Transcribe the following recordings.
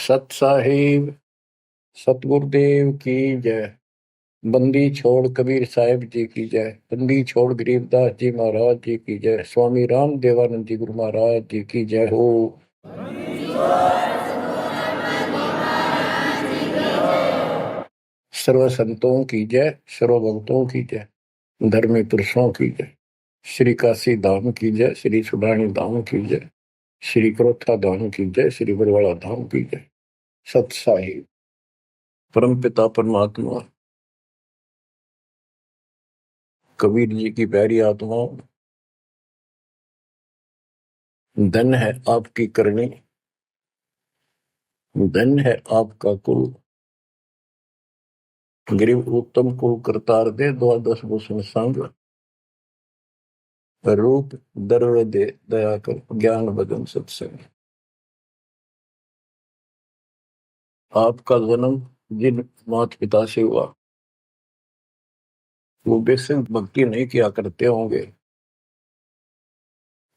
सत साहिब सतगुरुदेव की जय। बंदी छोड़ कबीर साहिब जी की जय। बंदी छोड़ गरीबदास जी महाराज जी की जय। स्वामी राम देवानंद जी गुरु महाराज जी की जय हो। सर्व संतों की जय, सर्व भक्तों की जय, धर्मी पुरुषों की जय। श्री काशी धाम की जय, श्री सुडानी धाम की जय, श्री क्रोथा धाम की जय, श्री बरवाड़ा धाम की जय। सत साहिब परम पिता परमात्मा कबीर जी की प्यारी आत्माओं, धन है आपकी करनी, धन है आपका कुल। गरीब उत्तम कुल करतार दे, द्वादश भूषण संग रूप दर्व दे, दया कर ज्ञान बदन सत्संग। आपका जन्म जिन माता पिता से हुआ वो बेशक भक्ति नहीं किया करते होंगे,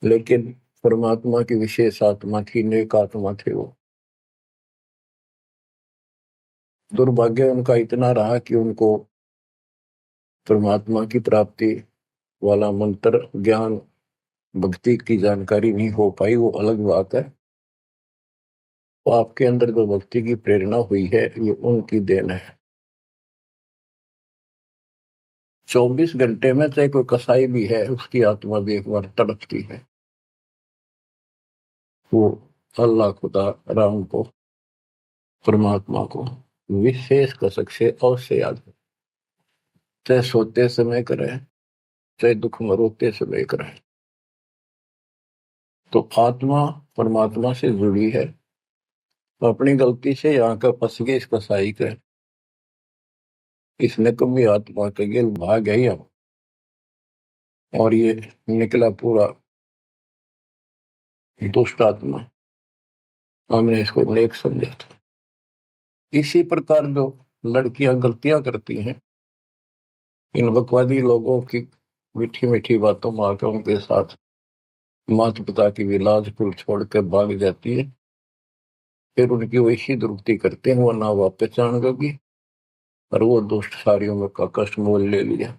लेकिन परमात्मा की विशेष आत्मा थी, नेक आत्मा थे वो। दुर्भाग्य उनका इतना रहा कि उनको परमात्मा की प्राप्ति वाला मंत्र ज्ञान भक्ति की जानकारी नहीं हो पाई, वो अलग बात है। तो आपके अंदर जो भक्ति की प्रेरणा हुई है ये उनकी देन है। 24 घंटे में चाहे कोई कसाई भी है, उसकी आत्मा भी एक बार तड़पती है। वो अल्लाह खुदा राम को, परमात्मा को विशेष कसक से अवश्य याद है, चाहे सोते समय करें चाहे दुख में रोते समय करें। तो आत्मा परमात्मा से जुड़ी है। तो अपनी गलती से यहाँ का फंस गए इस कसाई का, इसने कभी आत्मा के गिल भाग गई हम, और ये निकला पूरा दुष्ट आत्मा। हमने इसको नेक समझा था। इसी प्रकार जो लड़कियां गलतियां करती हैं, इन बकवादी लोगों की मीठी मीठी बातों में आकर उनके साथ माता पिता की भी लाज कुल छोड़ कर भाग जाती है, फिर उनकी वैसी दुर्गति करते हैं, वो ना वापस जान होगी और वो दुष्ट सारियों में का कष्ट मोल ले लिया।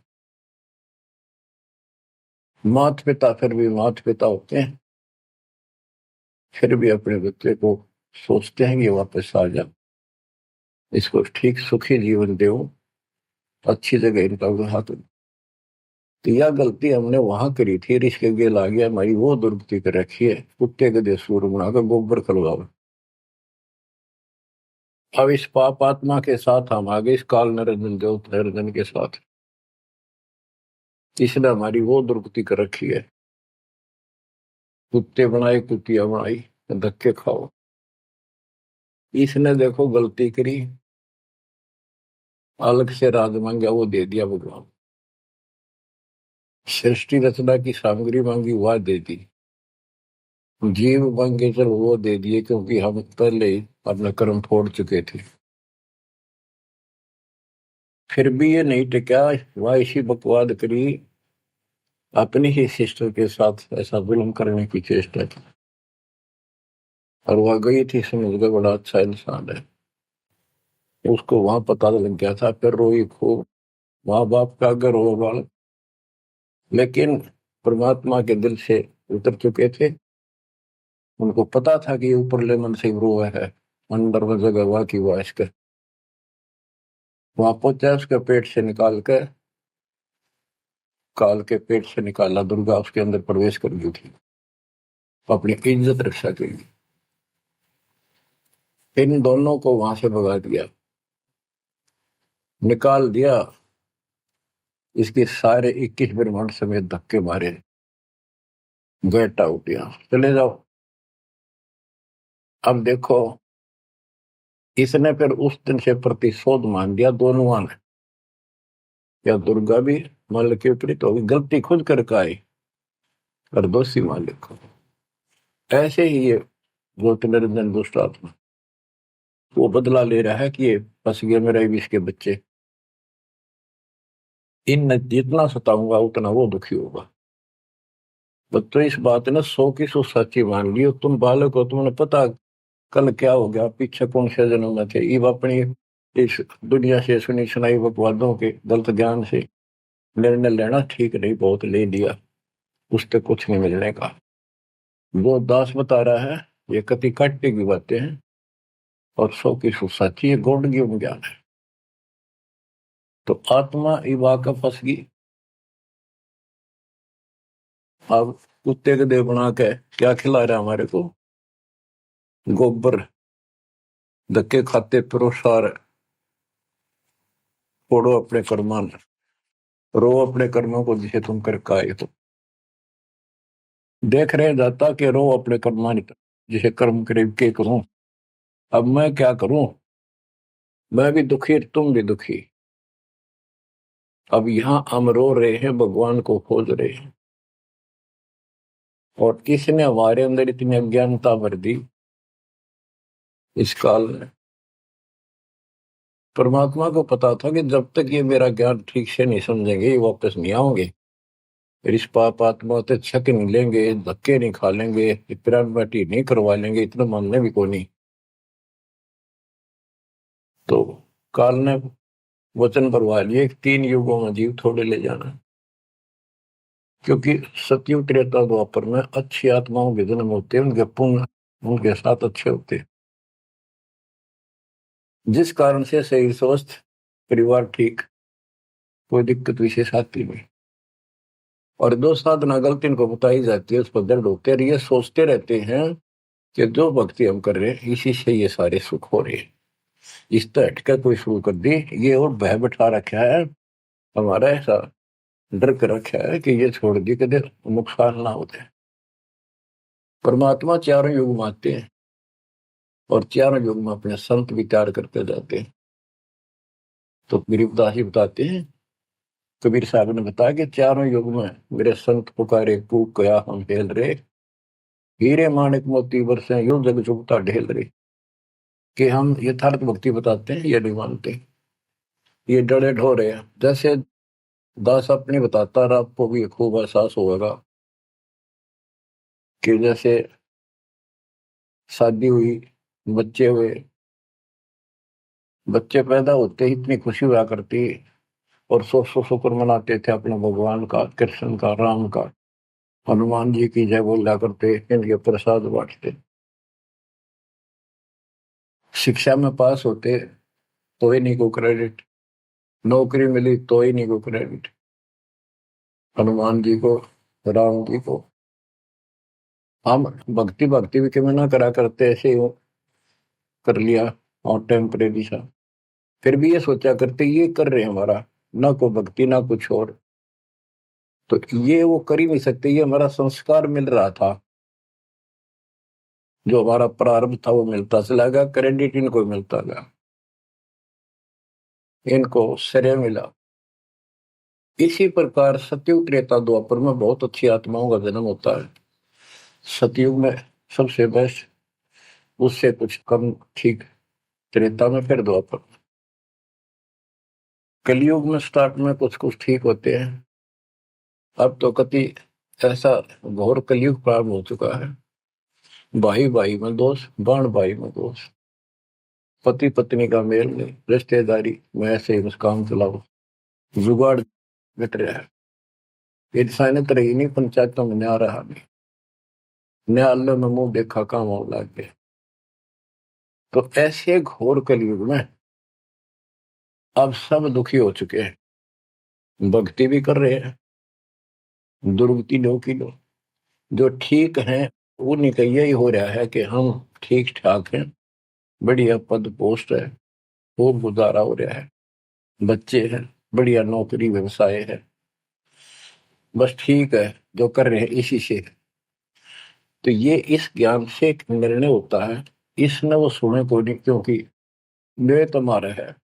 माता पिता फिर भी माता पिता होते हैं, फिर भी अपने बच्चे को सोचते हैं कि वापस आ जा, इसको ठीक सुखी जीवन दो, अच्छी जगह इनका हाथ। तो यह गलती हमने वहां करी थी, इसके गेल आ गया, हमारी वो दुर्गति कर रखी है। कुत्ते के देश सूर बनाकर गोबर खलवाओ। अब इस पाप आत्मा के साथ हम आगे इस काल निरंजन देव निरंजन के साथ, इसने हमारी वो दुर्गति कर रखी है। कुत्ते बनाए कुतिया बनाई, धक्के खाओ। इसने देखो गलती करी, अलग से राज मांगा, वो दे दिया भगवान। सृष्टि रचना की सामग्री मांगी, वह दे दी। जीव मांगे चल वो दे दिए, क्योंकि हम पहले ही अपने कर्म फोड़ चुके थे। फिर भी ये नहीं टिका, वह इसी बकवाद करी, अपनी ही सिस्टर के साथ ऐसा जुल्म करने की चेष्टा की। और वह गई थी, समझ गए बड़ा अच्छा इंसान है, उसको वहां पता लग गया था। फिर रोई खूब, माँ बाप का अगर हो बाल, लेकिन परमात्मा के दिल से उतर चुके थे। उनको पता था कि ऊपरले मन से रो है, अंदर में जगह हुआ कि वह इसके वहां पहुंचा, उसके पेट से निकाल कर, काल के पेट से निकाला, दुर्गा उसके अंदर प्रवेश कर गई थी अपनी इज्जत रक्षा के लिए। इन दोनों को वहां से भगा दिया, निकाल दिया। इसके सारे 21 ब्रह्मांड समेत धक्के मारे, गेट आउट, यहां चले जाओ। अब देखो, इसने फिर उस दिन से प्रतिशोध मान लिया दोनों ने। या दुर्गा भी मालिक के विपरीत होगी, गलती खुद करके आई और दोषी मालिक को। ऐसे ही ये निरंजन दुष्ट आत्मा वो बदला ले रहा है कि ये फंस गए मेरे विष के बच्चे, इन जितना सताऊंगा उतना वो दुखी होगा। तो इस बात ने 100 की 100 सच्ची मान ली। तुम बालक हो, तुमने पता कल क्या हो गया, पीछे कौन से जन्म में थे, इब अपनी इस दुनिया से सुनी सुनाई बकवादों के गलत ज्ञान से निर्णय लेना ठीक नहीं, बहुत ले लिया, उससे कुछ नहीं मिलने का। वो दास बता रहा है ये कति काटे की बातें हैं और 100 की सो सच्ची, ये गौड़ की ज्ञान है। तो आत्मा इब आकर फंस गई। अब कुत्ते के देह बना के क्या खिला रहा है हमारे को, गोबर, धक्के खाते प्रोसार, फोड़ो अपने कर्मान, रो अपने कर्मों को जिसे तुम करके आए हो। देख रहे जाता कि रो अपने कर्मान जिसे कर्म करे के करूं, अब मैं क्या करूं, मैं भी दुखी तुम भी दुखी। अब यहां हम रो रहे हैं, भगवान को खोज रहे हैं, और किसने हमारे अंदर इतनी अज्ञानता भर दी इस काल में। परमात्मा को पता था कि जब तक ये मेरा ज्ञान ठीक से नहीं समझेंगे ये वापस नहीं आओगे, इस पाप आत्मा से छक नहीं लेंगे, धक्के नहीं खा लेंगे, पिरान बाटी नहीं करवा लेंगे, इतना मानने भी को नहीं। तो काल ने वचन भरवा लिए 3 युगों में जीव थोड़े ले जाना, क्योंकि सतयुग त्रेता द्वापर में अच्छी आत्माओं के जन्म होते हैं, उनके पुण्य उनके साथ अच्छे होते हैं, जिस कारण से शरीर स्वस्थ, परिवार ठीक, कोई दिक्कत विशेष आती नहीं। और जो साधना गलती इनको बताई जाती है उस पर दर्द होते हैं, ये सोचते रहते हैं कि जो भक्ति हम कर रहे हैं इसी से ये सारे सुख हो रहे हैं, इस तरह हटकर कोई शुरू कर दी, ये और भय बैठा रखा है हमारा, ऐसा डर कर रखा है कि ये छोड़ दी कदे नुकसान ना होते। परमात्मा चारों युग में आते हैं और चारों युग में अपने संत विचार करते जाते हैं। तो गरीबदास जी बताते हैं, कबीर साहब ने बताया कि चारों युग में मेरे संत पुकारे कूक गया हम हेल रे, हीरे माणिक मोती बरसे यूं जग चुगता ढेल रे। कि हम यथार्थ भक्ति बताते हैं ये नहीं मानते, ये डरे ढो रहे हैं। जैसे दास अपनी बताता रहा, आपको भी खूब एहसास होगा कि जैसे शादी हुई, बच्चे हुए, बच्चे पैदा होते ही इतनी खुशी हुआ करती, और सौ सौ शुक्र मनाते थे अपने भगवान का, कृष्ण का, राम का, हनुमान जी की जय बोला करते, इनके प्रसाद बांटते। शिक्षा में पास होते तो ही नहीं को क्रेडिट, नौकरी मिली तो ही नहीं को क्रेडिट, हनुमान जी को, राम जी को। हम भक्ति भक्ति भी क्यों ना करा करते, ऐसे ही कर लिया और टेम्परेरी सा, फिर भी ये सोचा करते ये कर रहे हैं हमारा, ना को भक्ति ना कुछ और, तो ये वो कर ही नहीं सकते, ये हमारा संस्कार मिल रहा था, जो हमारा प्रारंभ था वो मिलता चला गया, क्रेडिट इनको मिलता गया, इनको श्रेय मिला। इसी प्रकार सतयुग त्रेता द्वापर में बहुत अच्छी आत्माओं का जन्म होता है। सतयुग में सबसे बेस्ट, उससे कुछ कम ठीक त्रेता में, फिर द्वापर। कलयुग में स्टार्ट में कुछ कुछ ठीक होते हैं, अब तो कति ऐसा घोर कलयुग प्रारंभ हो चुका है, भाई भाई में दोष, बाण भाई में दोष, पति पत्नी का मेल नहीं, रिश्तेदारी में ऐसे ही काम चलाओ, जुगाड़ घट रहा है, इंसानियत रही नहीं, पंचायतों में न्याय रहा नहीं, न्यायालय में मुंह देखा काम हो लग गया। तो ऐसे घोर कलयुग में अब सब दुखी हो चुके हैं, भक्ति भी कर रहे हैं, दुर्गति लो की लो, जो ठीक है उन्हीं का यही हो रहा है कि हम ठीक ठाक हैं, बढ़िया पद पोस्ट है, खूब गुजारा हो रहा है, बच्चे हैं, बढ़िया नौकरी व्यवसाय है, बस ठीक है जो कर रहे हैं इसी से। तो ये इस ज्ञान से एक निर्णय होता है, इसने वो सुने को नहीं, क्योंकि वे तुम्हारा है।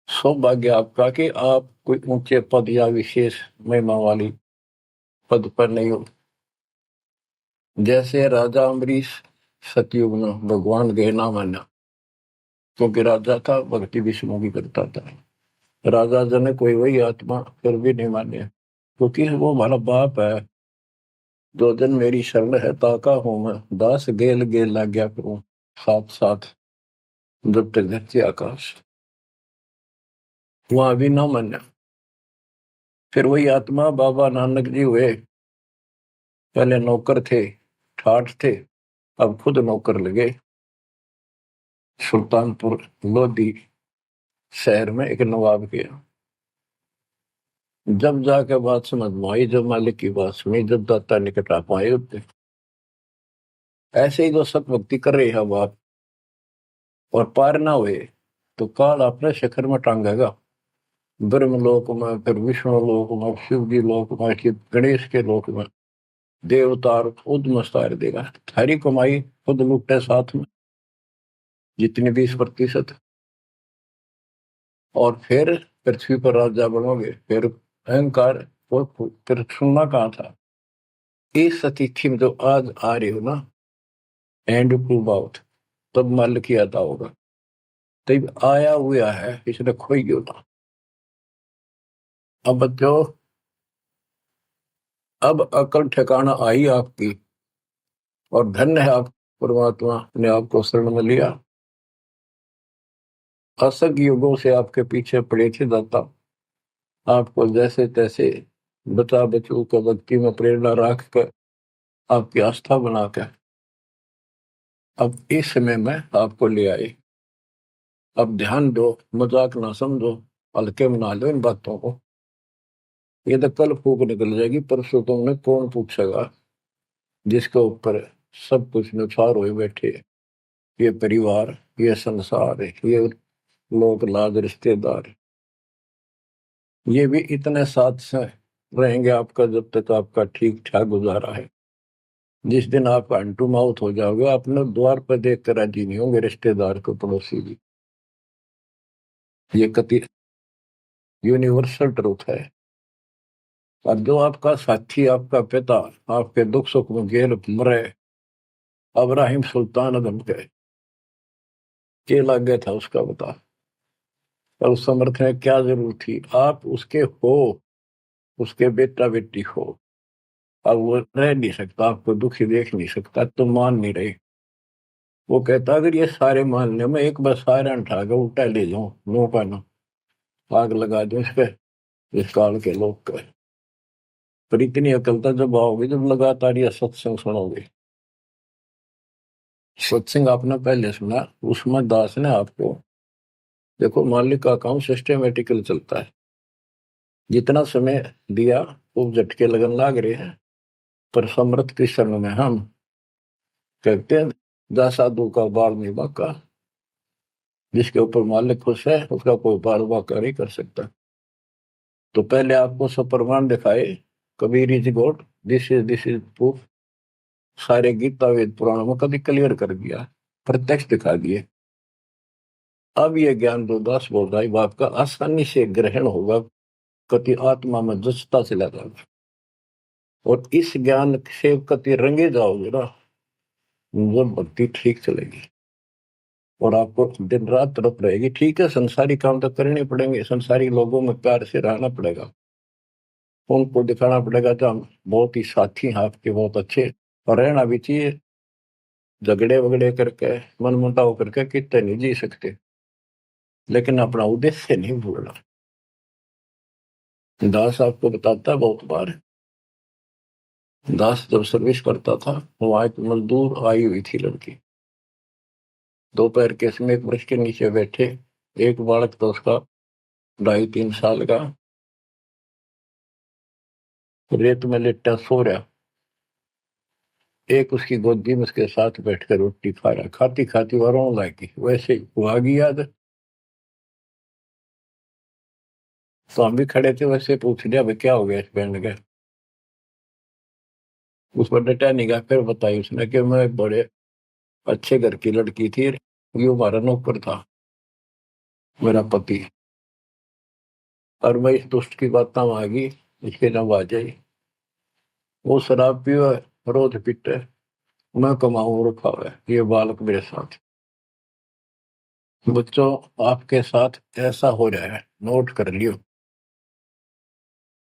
सौभाग्य आपका कि आप कोई ऊंचे पद या विशेष महिमा वाली पद पर नहीं हो। जैसे राजा अम्बरीश सतयुग में भगवान गए ना माना, क्योंकि राजा था, भक्ति विष्णु की करता था, राजा जन कोई वही आत्मा फिर भी नहीं माने, क्योंकि वो हमारा बाप है, जो जन मेरी शरण है ताका हूं मैं, दास गेल गेल लाग्या करूं, साथ साथ जब तक धरती आकाश। वहां भी ना मान्या। फिर वही आत्मा बाबा नानक जी हुए। पहले नौकर थे, ठाठ थे, अब खुद नौकर लगे। सुल्तानपुर लोधी शहर में एक नवाब के यहाँ। जब जाके बात समझ में आई, जब मालिक की बात सुनी, जब दाता निकट आ पाए होते, ऐसे ही जो सत भक्ति कर रहे हैं बात और पार ना हुए तो काल अपने शिखर में टांगेगा। ब्रह्म लोक में, फिर विष्णु लोक में, शिव जी लोक में, फिर गणेश के लोक में देवतार खुद मस्तार देगा। थारी कमाई खुद लुटे साथ में जितनी 20%। और फिर पृथ्वी पर राजा बनोगे। फिर अहंकार फिर सुनना कहाँ था। इस अतिथि में जो आज आ रही हो ना, एंड टू बाउट, तब मल की अदा होगा। तब आया हुआ है, इसने खोई क्यों था। अब बच्चों, अब अकल ठिकाना आई आपकी, और धन्य है आप, परमात्मा ने आपको शरण में लिया। असंख्य युगों से आपके पीछे पड़े थे दाता, आपको जैसे तैसे बचा बचू कर भक्ति में प्रेरणा रख कर आपकी आस्था बनाकर अब इस समय में आपको ले आए। अब ध्यान दो, मजाक ना समझो, हल्के में ना लो इन बातों को। ये तो कल फूक निकल जाएगी, परसों तुमने कौन पूछेगा जिसके ऊपर सब कुछ नुछार हुए बैठे। ये परिवार, ये संसार, ये लोग लाज रिश्तेदार, ये भी इतने साथ से रहेंगे आपका जब तक आपका ठीक ठाक गुजारा है। जिस दिन आप अंटू माउथ हो जाओगे, अपने द्वार पर देख कर राजी नहीं होंगे रिश्तेदार को, पड़ोसी भी। ये कति यूनिवर्सल ट्रूथ है। और जो आपका साथी, आपका पिता, आपके दुख सुख में गेल मरे, अब्राहिम सुल्तान अदम के लागे था उसका बता। और उस समर्थ में क्या जरूरत थी, आप उसके हो, उसके बेटा बेटी हो। अब वो रह नहीं सकता, आपको दुखी देख नहीं सकता, तो मान नहीं रहे। वो कहता अगर ये सारे मान ले, मैं एक बार सारे उठा के उल्टा ले जाऊं, नो का नो, आग लगा दूं इस पे, इस काल के लोग का। पर इतनी अकलता जब आओगे जब लगातार ये सत्संग सुनोगे। सत्संग आपने पहले सुना, उसमें दास ने आपको, देखो मालिक का काम सिस्टमेटिकल चलता है। जितना समय दिया वो झटके लगन लाग रहे हैं। पर समर्थ कृष्ण में हम कहते हैं, जा साधु का बाल नहीं बाका। जिसके ऊपर मालिक खुश है उसका कोई बाल बाका नहीं कर सकता। तो पहले आपको सब प्रमाण दिखाए, Kabir is God, this is proof. सारे गीता वेद पुराणों में कभी क्लियर कर दिया, प्रत्यक्ष दिखा दिए। अब ये ज्ञान जो दास बोल रहा है वो आपका आसानी से ग्रहण होगा, कति आत्मा में जचता चला जाएगा। और इस ज्ञान से कति रंगे जाओगे ना, वो भक्ति ठीक चलेगी और आपको दिन रात तरफ रहेगी। ठीक है, संसारी काम तो करने पड़ेंगे, संसारी लोगों में प्यार से रहना पड़ेगा, उनको दिखाना पड़ेगा तो हम बहुत ही साथी हैं आपके, बहुत अच्छे। और रहना भी चाहिए, झगड़े वगड़े करके, मन मुटाव करके कितने नहीं जी सकते, लेकिन अपना उद्देश्य नहीं भूलना। दास आपको बताता है बहुत बार, दास जब सर्विस करता था, वहां एक मजदूर आई हुई थी लड़की, दोपहर के समय एक वृक्ष के नीचे बैठे, एक बालक तो उसका 2.5-3 साल का रेत में लेटा सो रहा, एक उसकी गोदी में उसके साथ बैठकर रोटी खा रहा, खाती खाती वह रोने लगी। वैसे ही वो आ गई याद, तो हम भी खड़े थे, वैसे पूछ लिया भाई क्या हो गया इस बैंड का। उस पर डटा नहीं गया। फिर बताई उसने कि मैं एक बड़े अच्छे घर की लड़की थी, ये हमारा नौकर था, मेरा पति, और मैं इस दुष्ट की बात में आ गई, इसके नाम आ जाई। वो शराब पियो, रोज पीटे, मैं कमाऊं रखा हुआ है, ये बालक मेरे साथ। बच्चों, आपके साथ ऐसा हो रहा है, नोट कर लियो।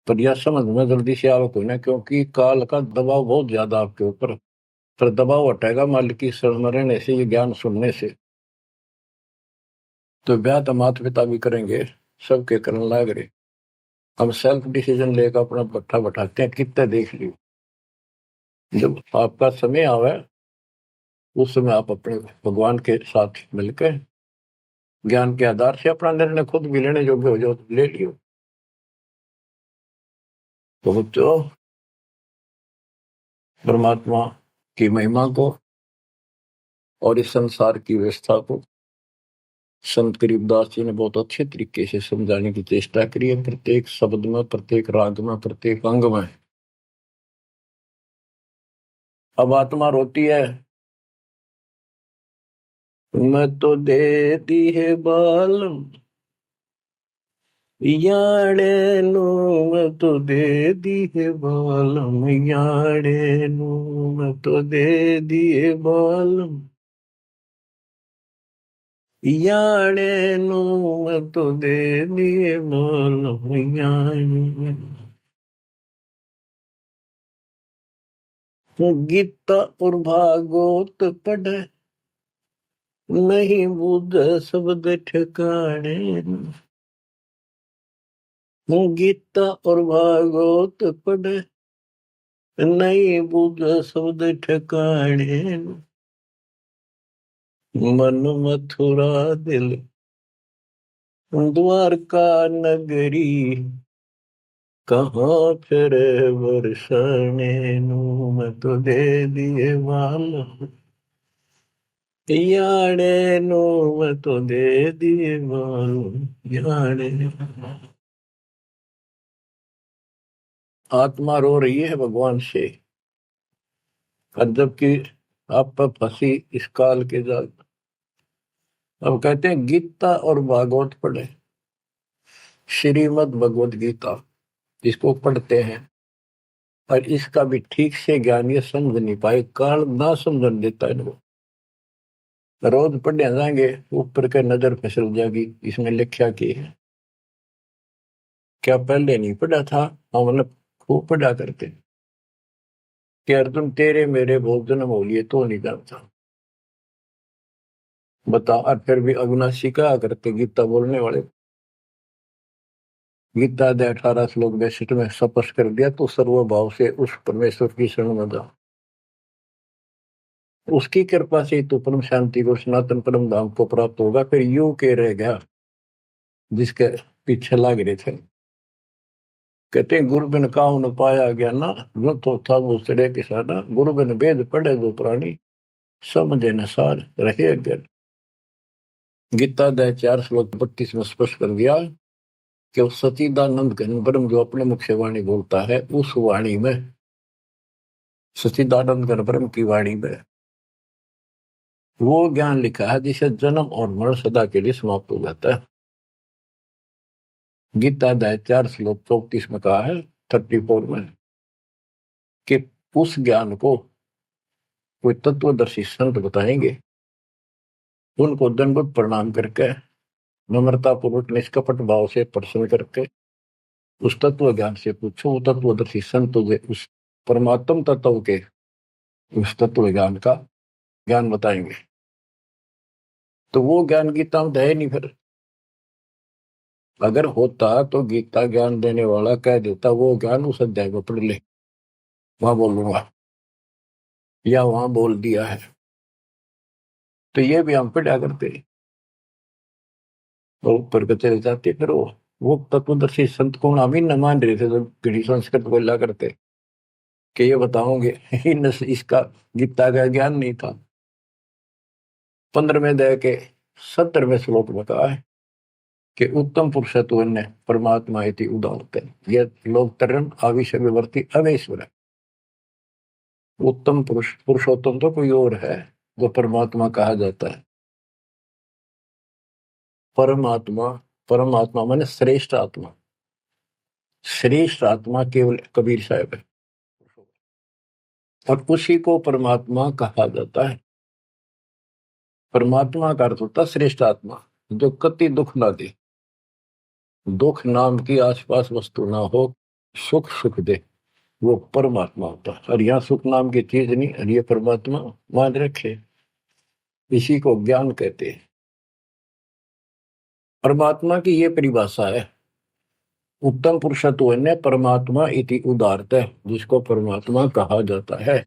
पर यह समझ में जल्दी से आवक हो ना, क्योंकि काल का दबाव बहुत ज्यादा आपके ऊपर। पर दबाव हटेगा मालिक की शरण में रहने से, ये ज्ञान सुनने से। तो ब्याह तो माता पिता भी करेंगे, सबके करने लाग रहे। हम सेल्फ डिसीजन लेकर अपना भट्ठा बैठाते हैं, कितने देख लियो। जब आपका समय आवे उस समय आप अपने भगवान के साथ मिलकर ज्ञान के आधार से अपना निर्णय खुद भी लेने योग्य हो जाओ तो ले लियो। तो बच्चों, परमात्मा की महिमा को और इस संसार की व्यवस्था को संत करीबदास जी ने बहुत अच्छे तरीके से समझाने की चेष्टा करी है, प्रत्येक शब्द में, प्रत्येक राग में, प्रत्येक अंग में। अब आत्मा रोती है, मैं तो दे दी है बालम याड़े नु, मैं तो दे दी है बालम याड़े नु, मैं तो दे दिए बालम याड़े नु, मैं तो दे दिए बालम याड़े। गीता और भागवत पढ़े नहीं बुझ शब्द ठिकाने। गीता और भागवत पढ़े नहीं बुझ शब्द ठिकाने। मन मथुरा दिल द्वारका नगरी, कहाँ फिर बरसने नू, मैं तो दे दिए बालम याड़े नो, मैं तो दे दिए बालम याड़े। आत्मा रो रही है भगवान से, और जबकि आप पर फंसी इस काल के जाल। अब कहते हैं गीता और भागवत पढ़े, श्रीमद् भगवत गीता इसको पढ़ते हैं और इसका भी ठीक से ज्ञान ये समझ नहीं पाए, काल ना समझन देता है इनको। रोज पढ़ने जाएंगे ऊपर के नजर फिसल जाएगी, इसमें लिखा की है क्या पहले नहीं पढ़ा था। हम मतलब खूब पढ़ा करते कि अर्जुन तेरे मेरे बहुत जन्म हो लिए तो नहीं जानता, बताओ। और फिर भी अविनाशी कहा करते गीता बोलने वाले, गीता अध्याय 18 श्लोक 62 में स्पष्ट कर दिया, तो सर्वभाव से उस परमेश्वर की शरण में जाओ, उसकी कृपा से तो परम शांति को, सनातन परम धाम को प्राप्त होगा। फिर यू के रह गया जिसके पीछे लाग रहे थे। कहते हैं गुरु बिन काहू न पाया गया ना, जो तो था वो सड़े किसाना, गुरु बिन वेद पढ़े जो प्राणी, समझे न सार रहे अज्ञान। गीता अध्याय 4 श्लोक 32 में स्पष्ट कर दिया कि उस सचिदानंद घन ब्रह्म जो अपने मुख से वाणी बोलता है, उस वाणी में, सचिदानंद घन ब्रह्म की वाणी में वो ज्ञान लिखा है जिसे जन्म और मरण सदा के लिए समाप्त हो जाता है। गीता अध्याय 4 श्लोक 34 में कहा है, 34 में, कि उस ज्ञान को कोई तत्वदर्शी संत बताएंगे, उनको दंडवत प्रणाम करके, नम्रता पूर्वक निष्कपट भाव से प्रश्न करके उस तत्व ज्ञान से पूछो। वो तत्वदर्शी संत उस परमात्म तत्व के उस तत्व ज्ञान का ज्ञान बताएंगे। तो वो ज्ञान गीता में है नहीं। फिर अगर होता तो गीता ज्ञान देने वाला कह देता वो ज्ञान उस अध्याय में पढ़ ले, वहां बोलूंगा या वहां बोल दिया है। तो ये भी हम पढ़ा करते और ऊपर के चले जाते। फिर वो तत्वदर्शी संत को हम ही न मान रहे थे, जब घड़ी संस्कृत बोला करते कि ये बताओगे इसका गीता का ज्ञान नहीं था। 15वें अध्याय के 70वें श्लोक में कहा है कि उत्तम पुरुषत्व ने परमात्मा इति उदाहरते, यह लोग तरन आविष्य विवर्ती अवेश्वर है। उत्तम पुरुष, पुरुषोत्तम तो कोई और है जो परमात्मा कहा जाता है। परमात्मा, परमात्मा माने श्रेष्ठ आत्मा, श्रेष्ठ आत्मा केवल कबीर साहब है, और उसी को परमात्मा कहा जाता है। परमात्मा का अर्थ होता है श्रेष्ठ आत्मा, जो कति दुख ना दे, दुख नाम की आसपास वस्तु ना हो, सुख सुख दे, वो परमात्मा होता है। और यहाँ सुख नाम की चीज नहीं, और ये परमात्मा मान रखे, इसी को ज्ञान कहते हैं। परमात्मा की ये परिभाषा है, उत्तम पुरुषत्व ने परमात्मा इति उदारत है, जिसको परमात्मा कहा जाता है।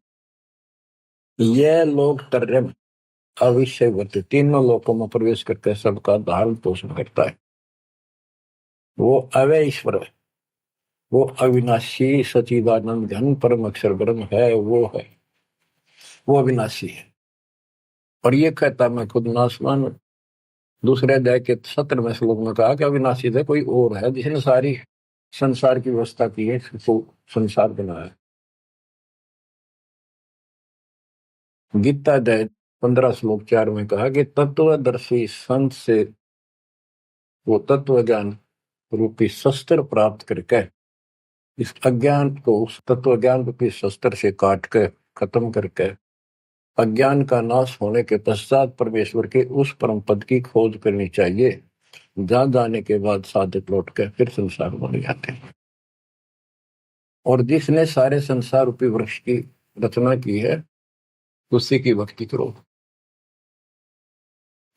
यह लोग तरम अविषयवर्त, तीनों लोकों में प्रवेश करके सबका धारण पोषण करता है। वो अवय ईश्वर है, वो अविनाशी सचिदानंद घन परम अक्षर ब्रह्म है, वो है, वो अविनाशी है। और ये कहता मैं खुद नासवान। दूसरे अध्याय के 17वें श्लोक में कहा कि अविनाशी है कोई और है, जिसने सारी संसार की व्यवस्था की है, इसको संसार बनाया। गीता अध्याय 15 श्लोक 4 में कहा कि तत्वदर्शी संत से वो तत्व ज्ञान रूपी शस्त्र प्राप्त करके इस अज्ञान को उस तत्व ज्ञान रूपी शस्त्र से काट के खत्म करके अज्ञान का नाश होने के पश्चात परमेश्वर के उस परम पद की खोज करनी चाहिए, जहां जाने के बाद साधक लौट के फिर संसार बन जाते हैं। और जिसने सारे संसार रूपी वृक्ष की रचना की है, उसी की भक्ति करो।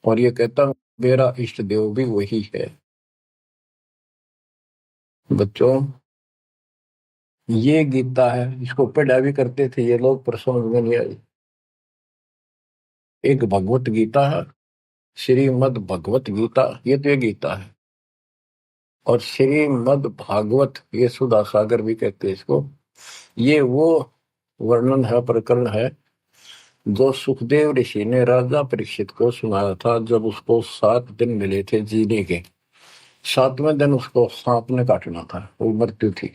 और ये कहता मेरा इष्ट देव भी वही है। बच्चों, ये गीता है, इसको पढ़ा भी करते थे ये लोग, पर समझ में नहीं आई। एक भगवत गीता है, श्रीमद् भगवत गीता, ये तो ये गीता है। और श्रीमद् भागवत, ये सुधा सागर भी कहते हैं इसको। ये वो वर्णन है, प्रकरण है, जो सुखदेव ऋषि ने राजा परीक्षित को सुनाया था, जब उसको 7 दिन मिले थे जीने के। 7वें दिन उसको सांप ने काटना था, वो मृत्यु थी।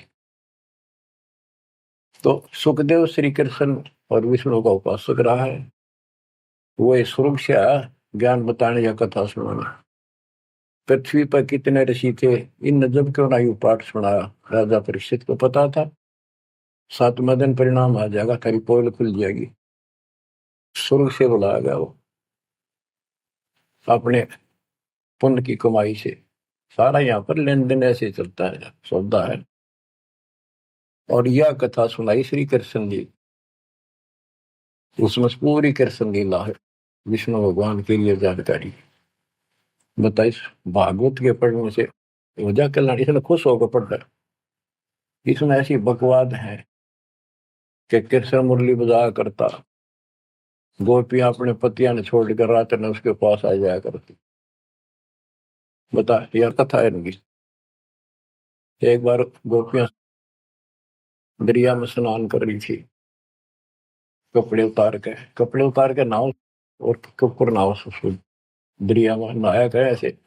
तो सुखदेव श्री कृष्ण और विष्णु का उपासक रहा है, वो इस स्वरूप से आया ज्ञान बताने या कथा सुनाने। पृथ्वी पर कितने ऋषि थे, इन जब क्यों नहीं पाठ सुनाया, राजा परीक्षित को पता था 7वें दिन परिणाम आ जाएगा, तेरी पोल खुल जाएगी। स्वर्ग से बुलाया गया वो, अपने पुण्य की कमाई से। सारा यहाँ पर लेन देन ऐसे चलता है, सौदा है। और यह कथा सुनाई श्री कृष्ण जी, उसमें पूरी कृष्ण लीला है, विष्णु भगवान के लिए जानकारी बताइए। भागवत के पढ़ने से वजह कल्याण, इसने खुश होकर पढ़ रहा। इसमें ऐसी बकवाद है कि कृष्ण मुरली बजाया करता, गोपियां अपने पतियां ने छोड़कर रात में उसके पास आ जाया करती। बता, यह कथा है इनकी। एक बार गोपियां दरिया में स्नान कर रही थी, कपड़े उतार के नाव, और ऊपर नाव से दरिया में नहाया गया, ऐसे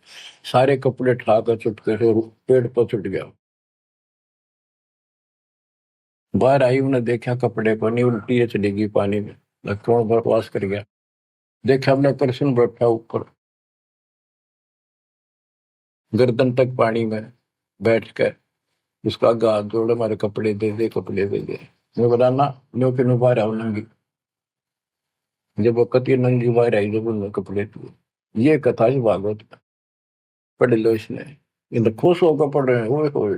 सारे कपड़े ठाकर चुटके से पेड़ पर चुट गया। बाहर आई, उन्हें देखा कपड़े को नहीं, उल्टी चली गई पानी में, लक्ष्मण बकवास कर गया। देखा अपने कृष्ण बैठा ऊपर गर्दन तक पानी में बैठ कर, उसका हाथ जोड़, हमारे कपड़े दे दे, कपड़े दे दे। मैं बोला ना, नो के नो बाहर आओ नंगी। जब वो कति नंगी बाहर आई, जब उन्होंने कपड़े दिए। ये कथा है भागवत में, पढ़ लो इसने। इन खुश होकर पढ़ रहे हैं, ओए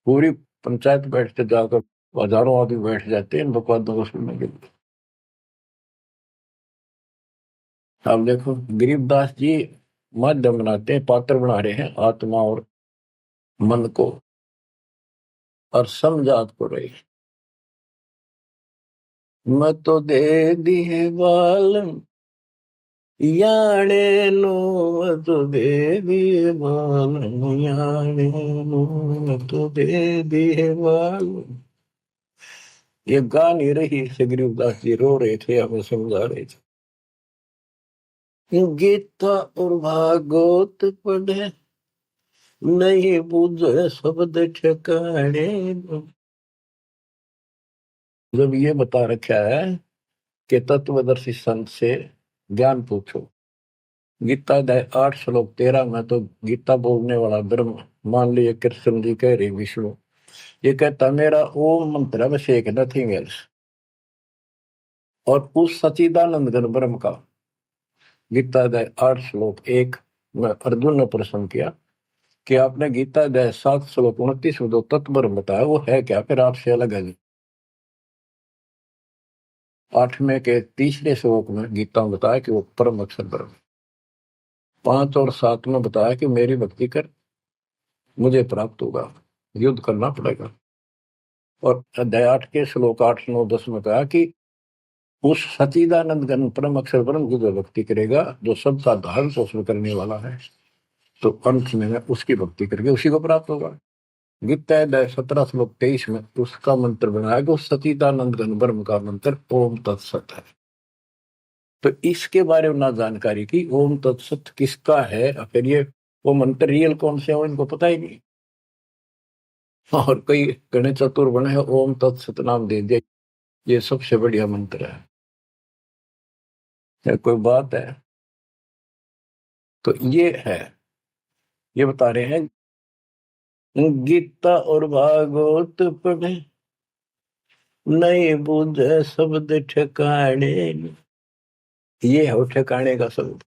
पूरी पंचायत बैठते जाकर, हजारों आदमी बैठ जाते हैं इन बकवादों को सुनने के लिए। अब देखो गरीबदास जी माध्यम बनाते हैं, पात्र बना रहे हैं आत्मा और मन को, और समझात को रही। मैं तो दे दिए बाल याने नो, मैं तो दे दिए बाल याने नो, मैं तो दे दिए बाल। ये गा नहीं रही से, गरीबदास जी रो रहे थे, हमें समझा रहे थे। गीता और भागवत पढ़े, नहीं बुझे शब्द ठिकाने। जब ये बता रखा है कि तत्वदर्शी संत से ज्ञान पूछो, गीता अध्याय 8 श्लोक 13 में तो गीता बोलने वाला ब्रह्म, मान लीजिए कृष्ण जी कह रहे विष्णु, ये कहता मेरा ओम मंत्र अभिषेक नथिंग एल्स। और उस सचिदानंद घन ब्रह्म का गीता अध्याय 8 श्लोक 1 में अर्जुन ने प्रश्न किया कि आपने गीता अध्याय 7 श्लोक 29 में जो तत्व ब्रह्म बताया वो है क्या, फिर आपसे अलग है। 8वें के तीसरे श्लोक में गीता में बताया कि वो परम अक्षर ब्रह्म। 5 और 7 में बताया कि मेरी भक्ति कर मुझे प्राप्त होगा, युद्ध करना पड़ेगा। और अध्याय 8 के श्लोक 8, 9, 10 में कहा कि उस सच्चिदानंद घन परम अक्षर ब्रह्म की जो भक्ति करेगा, जो सबका धारण पोषण करने वाला है, तो अंत में उसकी भक्ति करके उसी को प्राप्त होगा। गीता अध्याय 17 श्लोक 23 में उसका मंत्र बनाया कि उस सच्चिदानंद घन ब्रह्म का मंत्र ओम तत्सत है। तो इसके बारे में ना जानकारी की, ओम तत्सत किसका है, फिर ये वो मंत्र रियल कौन से है इनको पता ही नहीं। और कई गणे चतुर बने हैं, ओम तत्सत नाम दे दिया, ये सबसे बढ़िया मंत्र है कोई बात है। तो ये है, ये बता रहे हैं गीता और भागवत पढ़े नहीं बुझे शब्द ठिकाने, ये है ठिकाने का शब्द,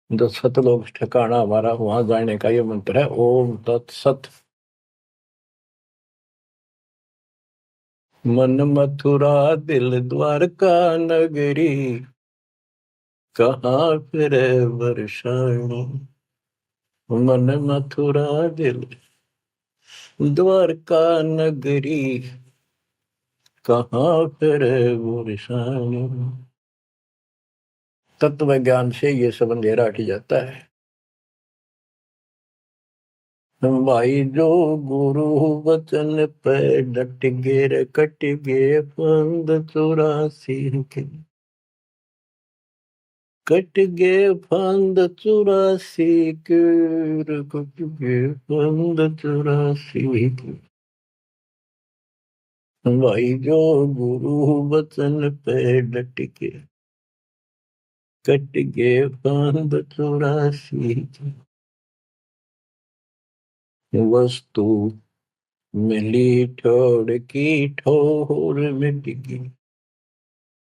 जो सतलोक ठिकाना हमारा वहां जाने का ये मंत्र है ओम तत्सत। मन मथुरा दिल द्वारका नगरी, कहाँ फिर वर्षाणी। मन मथुरा दिल द्वारका नगरी, कहाँ फिर वर्षाणी। तत्व ज्ञान से ये सब अंधेरा हट जाता है। भाई जो गुरु वचन पे डट गे कट गे फंद 84 के, कट गे फंद 84 के, कट गे फंद 84 के। भाई जो गुरु वचन पे डट के कट गे फंद 84 के। वस्तु मिली ठोड़ की ठोर मिट गई,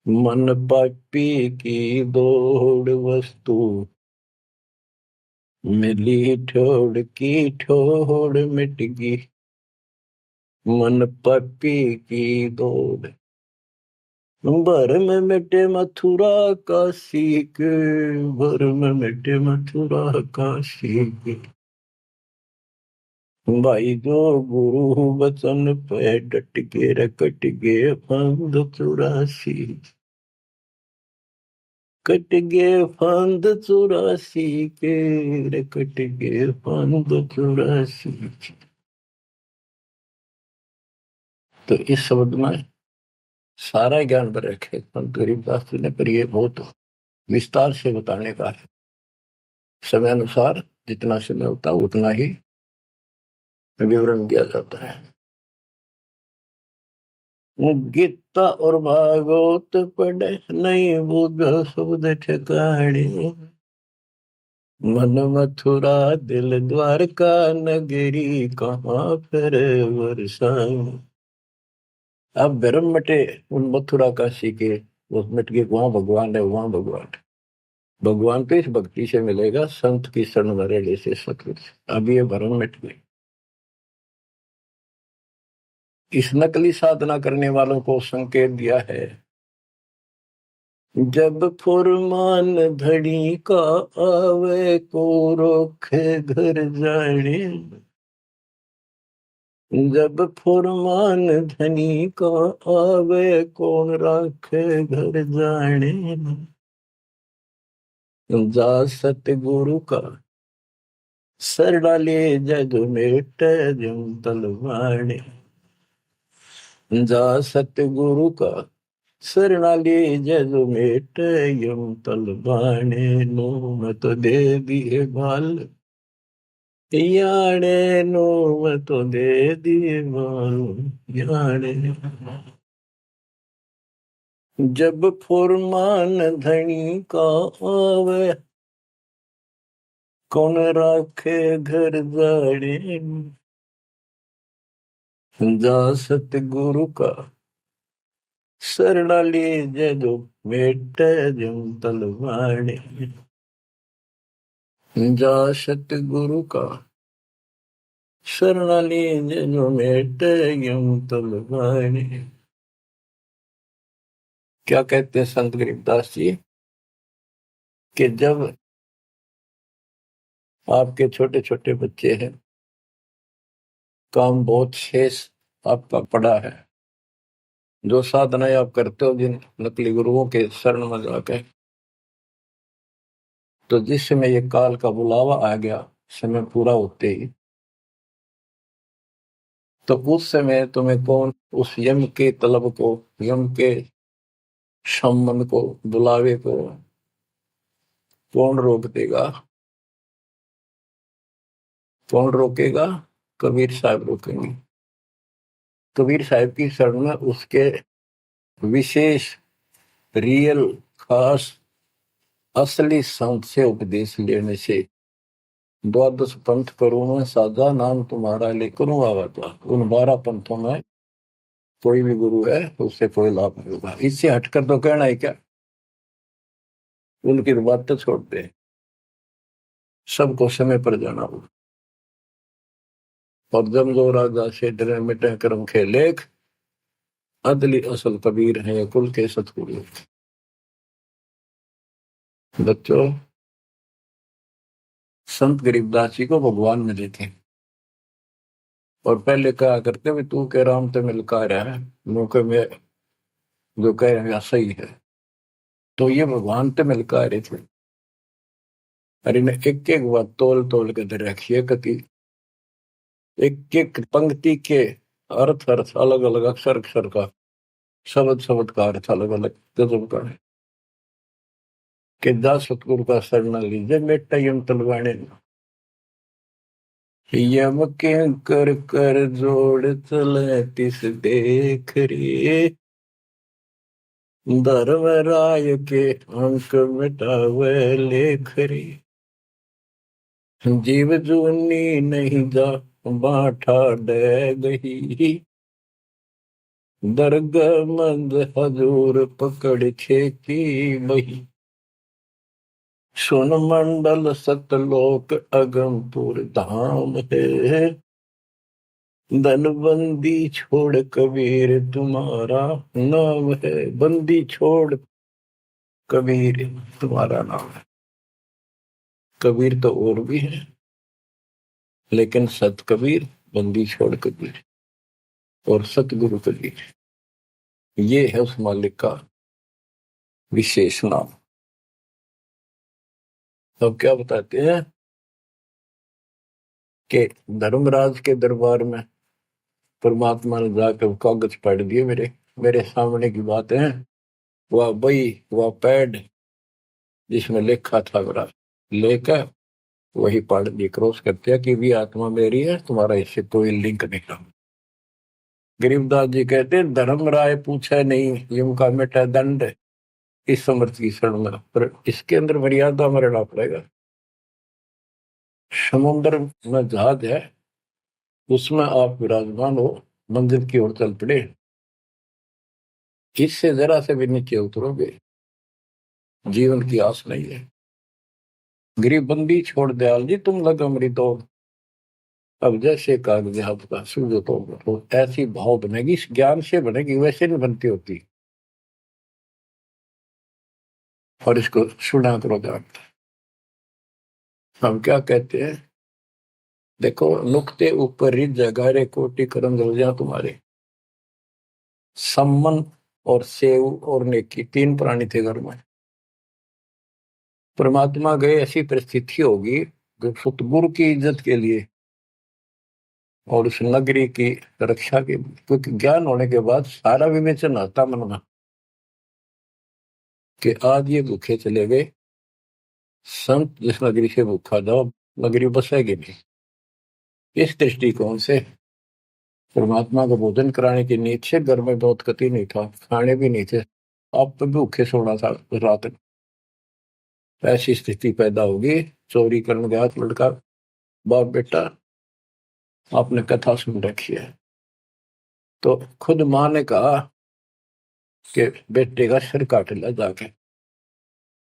मन पापी की दौड़। वस्तु मिली ठोड़ की ठोड़ मिट गई, मन पापी की दौड़। भर में मिटे मथुरा काशी के, भर में मिटे मथुरा काशी के। भाई जो गुरु वचन पे डट के रकट गे फंद 84, कट गे फंद 84 के, रकट गे फंद 84। तो इस शब्द में सारा ज्ञान पर रखे संत गरीबदास जी ने, पर ये बहुत विस्तार से बताने का है। समय अनुसार जितना समय होता है उतना ही विवरण दिया जाता है। गीता और भागवत पढ़े नहीं बुझ शब्द ठिकाने, मन मथुरा दिल द्वारका नगरी, कहाँ फिर वर्षाणी। अब भ्रम मटे उन मथुरा काशी के, वो मिट गए, वहां भगवान है, वहां भगवान है। भगवान तो इस भक्ति से मिलेगा, संत की शरण मरे से सतगुरु से। अब ये भ्रम मिट गई। इस नकली साधना करने वालों को संकेत दिया है, जब फुरमान धड़ी का आवे को रोखे घर जाने। जब फुरमान धनी का आवे कौन राखे घर जाने। जा सतगुरु का सर डाले जग मेट जम तलवाने। जा सतगुरु का शरणाली जग मेट यम तलवाने। नो मत दे दिए बाल याने, नो मत दे दिए बाल याने। जब फुरमान धनी का आवे कौन राखे घर जाड़े। जा सतगुरु का शरणाली जदो मेट जम तलवाने। जा सतगुरु का शरणाली जो मेट यम तलवाने। क्या कहते हैं संत गरीबदास जी कि जब आपके छोटे छोटे बच्चे हैं, काम बहुत शेष आपका पड़ा है, जो साधनाएं आप करते हो जिन नकली गुरुओं के शरण में जाकर, तो जिस समय ये काल का बुलावा आ गया, समय पूरा होते ही, तो उस समय तुम्हें कौन उस यम के तलब को, यम के सम्मन को, बुलावे को कौन रोक देगा? कौन रोकेगा? कबीर साहब रोकेंगे। कबीर साहब की शरण में उसके विशेष, रियल, खास, असली संत से उपदेश लेने से, द्वादश पंथ करूं मैं साझा, नाम तुम्हारा लेकर आवाजा। उन 12 पंथों में कोई भी गुरु है उससे कोई लाभ नहीं होगा। इससे हटकर तो कहना है क्या? उनकी बात तो छोड़ दे, सबको समय पर जाना होगा। और जब जो राजा से डरे मिटे कर्म खेलेख, अदली असल कबीर है कुल के सतगुरु। बच्चों, संत गरीबदास जी को भगवान मिले थे और पहले कहा करते भी तू के राम ते मिलका रहा है, मौके में जो कह रहे सही है। तो ये भगवान ते मिलका रहे थे। अरे ने एक एक बात तोल तोल के दे रखी है, कति एक एक पंक्ति के अर्थ अर्थ अलग अलग, अक्षर अक्षर का, शब्द शब्द का अर्थ अलग अलग गजब का है। कि जा सतगुरु का शरण लीजिए बेटा यम तलवाने, यम के कर कर जोड़ चले तिस देख रे, धर्म राय के अंक मिटावे लेख रे, जीव जूनी नहीं जा बाठा डे गही, दरग मंद हजूर पकड़ खेती बही, सुन मंडल सतलोक अगमपुर धाम है, धनबंदी छोड़ कबीर तुम्हारा नाम है। बंदी छोड़ कबीर तुम्हारा नाम है। कबीर तो और भी है, लेकिन सत कबीर, बंदी छोड़ कबीर और सतगुरु कबीर, ये है उस मालिक का विशेष नाम। तो क्या बताते हैं कि धर्मराज के दरबार में परमात्मा ने जाकर कागज पढ़ दिए, मेरे मेरे सामने की बात है। वह बई, वह पैड जिसमें लिखा था मेरा, लेकर वही पढ़ दी, क्रॉस करते हैं कि भी आत्मा मेरी है, तुम्हारा इससे कोई लिंक नहीं रहा। गरीबदास जी कहते हैं धर्म राय पूछे नहीं यम का मिटा दंड, इस समर्थ की शरण में, पर इसके अंदर मर्यादा में रहना पड़ेगा। समुद्र में जहाज है, उसमें आप विराजमान हो, मंजिल की ओर चल पड़े, इससे जरा से भी नीचे उतरोगे, जीवन की आस नहीं है। गरीबबंदी छोड़ दयाल जी तुम लगा मेरी दौड़, अब जैसे कागज आपका सूझो तो ऐसी भाव बनेगी, इस ज्ञान से बनेगी, वैसे नहीं बनती होती। और इसको सुना करो ध्यान। हम क्या कहते हैं, देखो नुक्ते ऊपर रिज जगारे कोटि करम रोजा तुम्हारे, सम्मन और सेव और नेकी 3 प्राणी थे घर में। परमात्मा गए, ऐसी परिस्थिति होगी जो सतगुरु की इज्जत के लिए और उस नगरी की रक्षा के, क्योंकि ज्ञान होने के बाद सारा विवेचन आता मन में कि आज ये भूखे चले गए, संत जिस नगरी से भूखा जाओ नगरी बसेगी नहीं। इस दृष्टिकोण से परमात्मा को भोजन कराने की नींद से घर में बहुत कति नहीं था, खाने भी नहीं थे, आप तो भूखे सोना था रात। ऐसी स्थिति पैदा होगी, चोरी करने गया लड़का, बाप बेटा, आपने कथा सुन रखी है। तो खुद माँ ने कहा कि बेटे का सिर काट लिया जाके,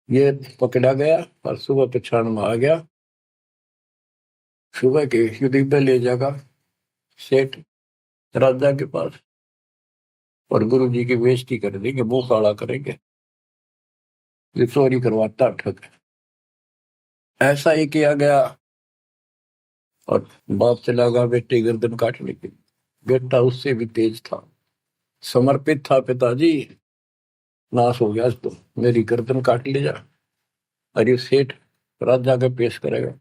ये पकड़ा गया और सुबह पछाण में आ गया, सुबह के युद्ध पे ले जाएगा, सेठ राजा के पास और गुरु जी की बेइज्जती कर देंगे, मुंह काला करेंगे, ये चोरी करवाता ठग। ऐसा ही किया गया और बाप चला गया बेटे गर्दन काटने के। बेटा उससे भी तेज था, समर्पित था, पिताजी नाश हो गया तो मेरी गर्दन काट ले जा। अरे सेठ राजा के पेश करेगा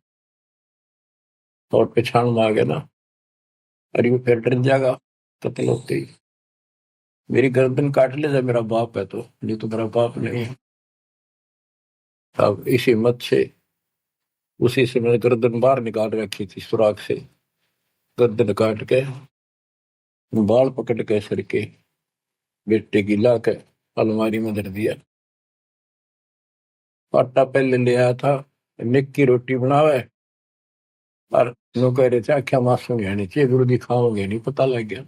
और पछाण में आ गया ना, अरे वो फिर डर जाएगा कत्ल होते ही, मेरी गर्दन काट ले जा, मेरा बाप है तो, नहीं तो मेरा बाप नहीं है। अब इसी मत से उसी से मैंने गर्दन बाहर निकाल रखी थी सुराख से, गर्दन काट के बाल पकड़ के सर के बेटे की ला के अलमारी में धर दिया। आटा पहले ले आया था, निक की रोटी बनावे और नो कह रहे थे आख्या मासू नहीं आनी चाहिए, गुरु जी खाओगे नहीं, पता लग गया।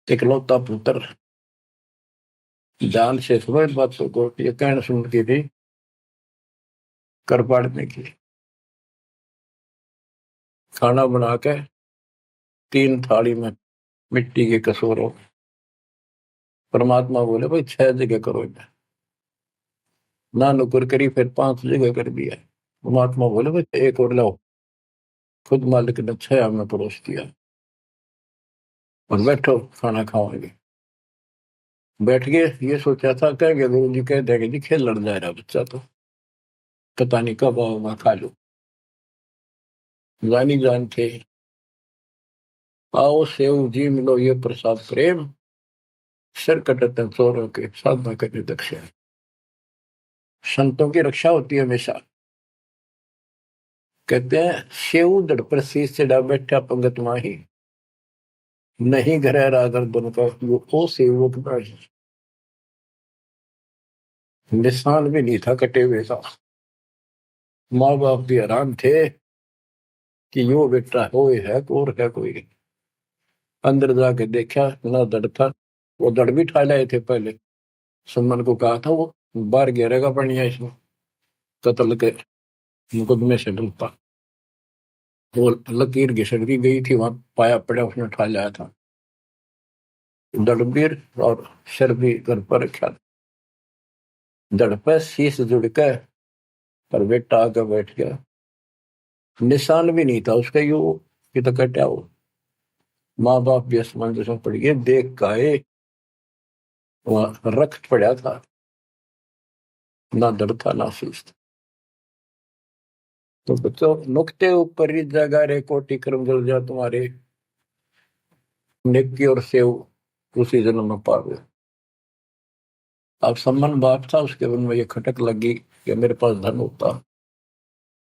इकलौता पुत्र जान से सुनो इस बात को, ये कहना सुनती थी कर पाड़ने की। खाना बना के 3 थाली में मिट्टी के कसूरों, परमात्मा बोले भाई 6 जगह करो, ना नुकर करी, फिर 5 जगह कर दिया। परमात्मा बोले भाई एक और लाओ, खुद मालिक ने 6 में परोस दिया और बैठो खाना खाओगे। बैठ गए, ये सोचा था कहेंगे गुरु जी कह देंगे जी खेल लड़ जा रहा बच्चा, तो पता नहीं कब आओगा खा लो। जानी जान थे, आओ सेव जी मिलो ये प्रसाद प्रेम, सिर कटते चोरों के साधना करने दक्षा। संतों की रक्षा होती है हमेशा। कहते हैं सेव दड़ पर शीश चढ़ा बैठा पंगत माही, नहीं घर रागर बन का वो सेवक नहीं। निशान भी नहीं था कटे हुए का। माँ बाप भी हैरान थे कि यो बेटा हो है और है कोई। अंदर जाके देखा ना दड़ था, वो दड़ भी ठा लाए थे पहले, सुमन को कहा था वो बाहर गिरेगा बढ़िया इसमें कत्ल के मुकदमे से डलता। वो लकीर घिसट की गई थी, वहां पाया पड़ा उसने उठा लाया था। दड़बीर और सिर भी घर पर रखा था, दड़ पर शीश जुड़ के पर बेटा आके बैठ गया। निशान भी नहीं था उसका, यू कि तो कटा हो। माँ बाप भी असमंजस में पड़ गए, देख गाये वहां रख पड़ा था, ना दड़ था ना शीश था। तो बच्चों नुक्ते ऊपर ही जगह रे कोटि कर्म जल जा तुम्हारे, नेकी और सेव उसी जन्म में पावे। अब सम्मान बाप था, उसके मन में ये खटक लगी कि मेरे पास धन होता,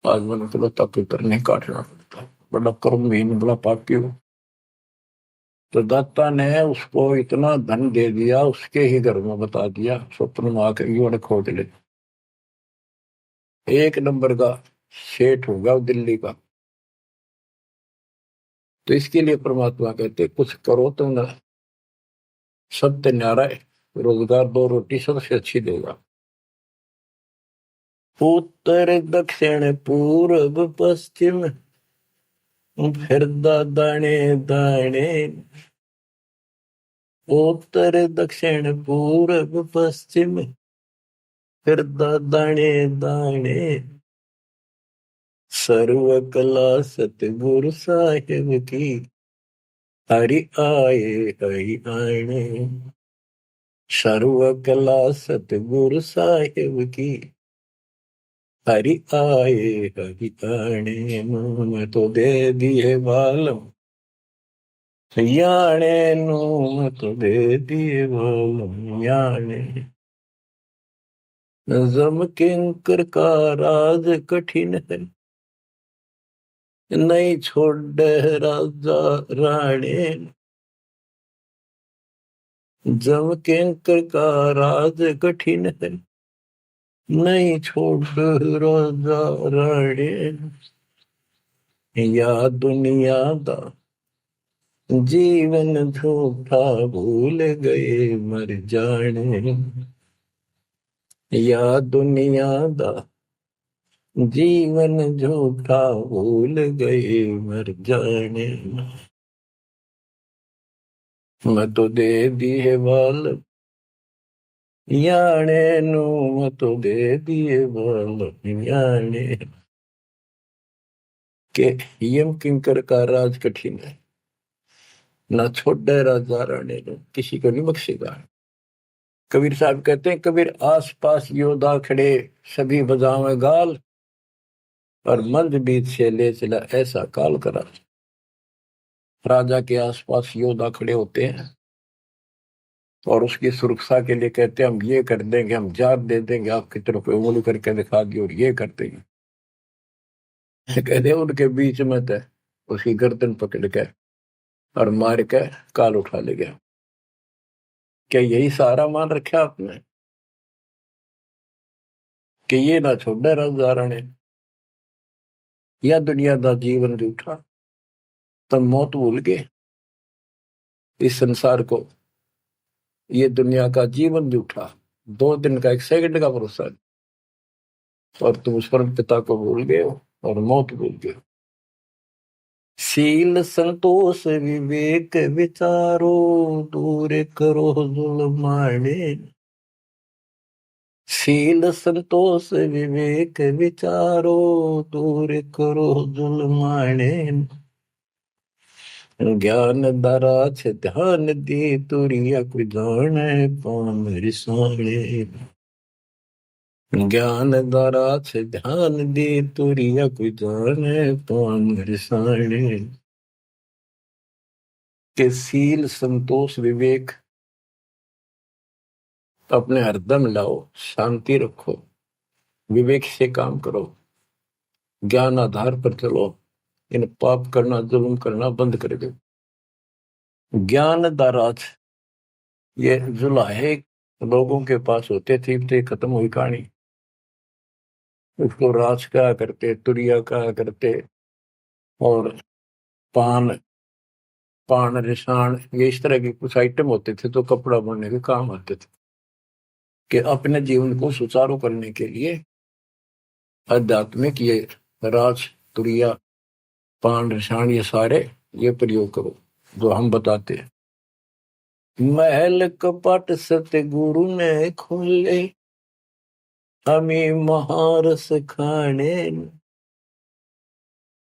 आज मैंने इकलौता पुत्र नहीं काटना पड़ता, बड़ा कर्महीन बड़ा पापी हूं। तो दाता ने उसको इतना धन दे दिया, उसके ही घर में बता दिया, स्वप्न में आकर युवा ने खोज ले, 1 नंबर का सेठ होगा दिल्ली का। तो इसके लिए परमात्मा कहते कुछ करो तो ना, सत्य न्यारा रोजगार 2 रोटी सबसे अच्छी देगा। उत्तर दक्षिण पूर्व पश्चिम फिर दाने दाने, उत्तर दक्षिण पूर्व पश्चिम फिर दाने दाने, सर्व कला सतगुरु साहिब की, हरि आए हरि आने। सर्व कला सतगुरु साहिब की, हरि आए हरि आने। मैं तो दे दिए बालम याने नू, मैं तो दे दिए बालम याने। जम किंकर का राज कठिन है, नहीं छोड़ राजा राणे। जम किंकर का राज कठिन है, नहीं छोड़ राजा राणे। या दुनिया दा जीवन झूठा भूल गए मर जाने, या दुनिया दा जीवन झूठा भूल गए मर जाने। मैं तो दे दिए बाल याने नू, मैं तो दे दिए बाल याने के। यम किंकर का राज कठिन है, ना छोड़े राजा राणे ने, किसी को नहीं बख्शेगा। कबीर साहब कहते हैं, कबीर आस पास योद्धा खड़े सभी बजावे गाल, और मंद बीत से ले चला ऐसा काल करा। राजा के आसपास योद्धा खड़े होते हैं और उसकी सुरक्षा के लिए कहते हैं, हम ये कर देंगे, हम जात दे देंगे, आपकी तरफ उंगली करके दिखा दी और ये कर देंगे। कहते हैं उनके बीच में तो उसकी गर्दन पकड़ के और मार के काल उठा ले गया। क्या यही सहारा मान रखा आपने कि ये ना छोड़े राजा राणे, या दुनिया का जीवन रूठा, तब मौत भूल गए इस संसार को। ये दुनिया का जीवन रूठा, 2 दिन का 1 सेकंड का भरोसा, और तुम उस परम पिता को भूल गए हो और मौत भूल गए हो। शील संतोष विवेक विचारो, दूर करो जुल्माने। शील संतोष विवेक विचारो, दूर करो जुल्माने। ज्ञान दरा छे ध्यान दे, तुरिया कोई जाने पाम रिसाणे। ज्ञान द्वारा छे ध्यान दे, तुरिया कोई जाने पाम रिसाणे। के शील संतोष विवेक अपने हरदम लाओ, शांति रखो, विवेक से काम करो, ज्ञान आधार पर चलो, इन पाप करना जुल्म करना बंद कर दो। ज्ञान दाराज ये जुलाहे लोगों के पास होते थे, खत्म हुई कहानी। उसको राज कहा करते, तुरिया कहा करते, और पान पान रिसाण, ये इस तरह के कुछ आइटम होते थे तो कपड़ा बनने के काम आते थे। कि अपने जीवन को सुचारू करने के लिए आध्यात्मिक ये राज तुरिया पान रिसाण ये सारे ये प्रयोग करो जो हम बताते हैं। महल कपट सतगुरु ने खोले, हमें महारस खाने।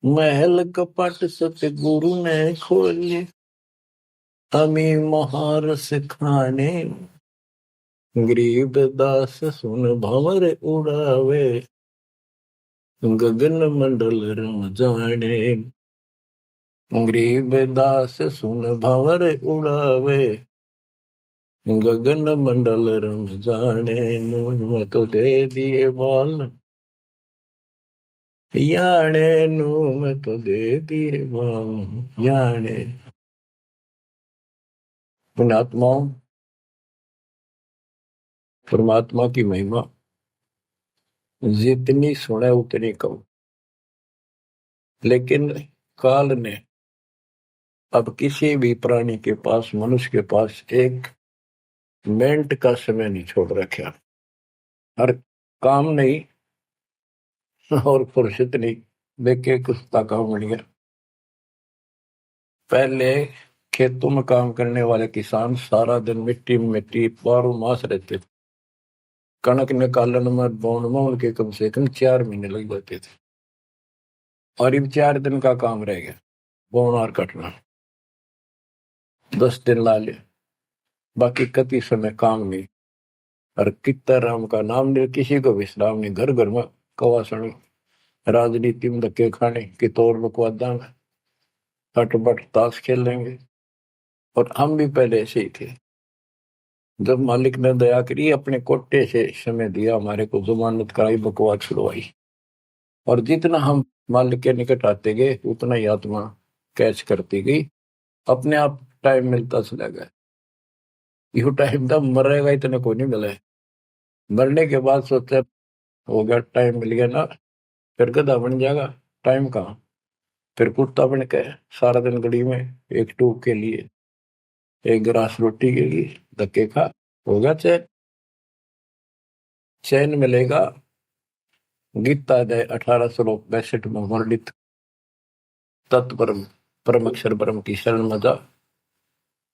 महल कपट सतगुरु ने खोले, हमें महारस खाने। गरीब दास सुन भंवर उड़ावे, गगन मंडल रम जाने। गरीब दास सुन भंवर उड़ावे, गगन मंडल रम जाने। मैं तो दे दिए बाल याने नू, मैं तो दे दिए बाल याने। पुण्यात्माओं, परमात्मा की महिमा जितनी सुने उतनी कम। लेकिन काल ने अब किसी भी प्राणी के पास, मनुष्य के पास 1 मिनट का समय नहीं छोड़ रखा। हर काम नहीं और फुर्सत नहीं, देखे कुत्ता काम बन गया। पहले खेतों में काम करने वाले किसान सारा दिन मिट्टी में मिट्टी 12 मास रहते थे। कणक निकालन में बोने में उनके कम से कम 4 महीने लग जाते थे, और इन 4 दिन का काम रह गया बोना और कटना। 10 दिन ला ले, बाकी कति समय काम नहीं। और कितना राम का नाम नहीं, किसी को विश्राम नहीं। घर घर में कवासण, राजनीति में धक्के खाने की तौर बकवादा में हटबट ताश खेल लेंगे। और हम भी पहले ऐसे ही थे। जब मालिक ने दया करी, अपने कोटे से समय दिया हमारे को, जमानत कराई, बकवास छुड़वाई, और जितना हम मालिक के निकट आते गए उतना ही आत्मा कैच करती गई। अपने आप टाइम मिलता चला गया। यू टाइम था मरेगा इतने को नहीं मिला है। मरने के बाद सोचा हो गया, टाइम मिल गया ना, फिर गधा बन जाएगा, टाइम कहाँ। फिर कुत्ता बन के सारा दिन गली में एक टूक के लिए, एक गिलास रोटी के लिए धक्के खा, होगा चैन। चैन मिलेगा गीता अध्याय 18 श्लोक 62 में वर्णित तत्परम परम अक्षर ब्रह्म की शरण में जा,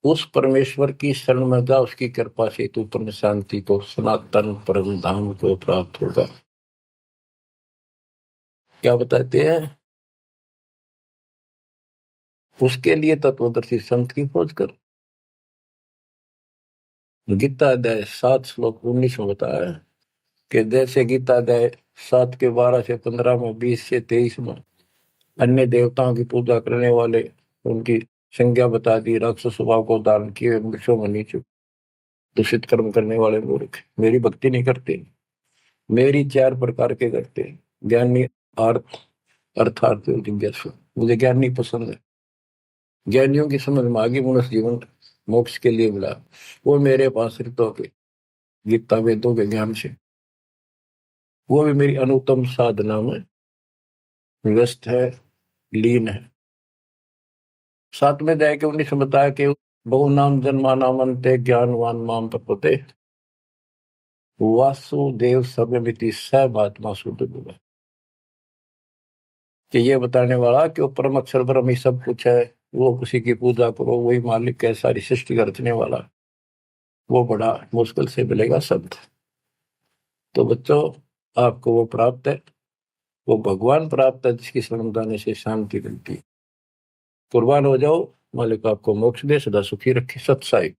उस परमेश्वर की शरण में जा, उसकी कृपा से तू परम शांति को, सनातन परम धाम को प्राप्त होगा। क्या बताते हैं? उसके लिए तत्वदर्शी संत की खोज कर। गीता अध्याय 7 श्लोक 19 में बताया है कि जैसे गीता अध्याय 7 के 12 से 15 में, 20 से 23 में अन्य देवताओं की पूजा करने वाले, उनकी संज्ञा बता दी, राक्षस स्वभाव को धारण किए, वृक्षों में नीचे दूषित कर्म करने वाले मूर्ख, मेरी भक्ति नहीं करते, मेरी 4 प्रकार के करते, ज्ञानी, अर्थ अर्थार्थ जिज्ञासु। मुझे ज्ञान नहीं पसंद है। ज्ञानियों की समझ में आगे मनुष्य जीवन मोक्ष के लिए मिला, वो मेरे पास ऋतों के, गीता वेदों के ज्ञान से, वो भी मेरी अनुत्तम साधना में व्यस्त है, लीन है। 7 में जाके 19 में बताया कि बहु नाम जन्मा नामंते ज्ञानवान माम प्रपते वासुदेव सर्वमिति सर्वात्मा शुद्ध गुण। कि ये बताने वाला कि वो परम अक्षर ब्रह्म ही सब कुछ है, वो किसी की पूजा करो, वही मालिक है, सारी सृष्टि का रचने वाला, वो बड़ा मुश्किल से मिलेगा शब्द। तो बच्चों, आपको वो प्राप्त है, वो भगवान प्राप्त है जिसकी शरण जाने से शांति मिलती है। कुर्बान हो जाओ, मालिक आपको मोक्ष दे, सदा सुखी रखे। सत्साई।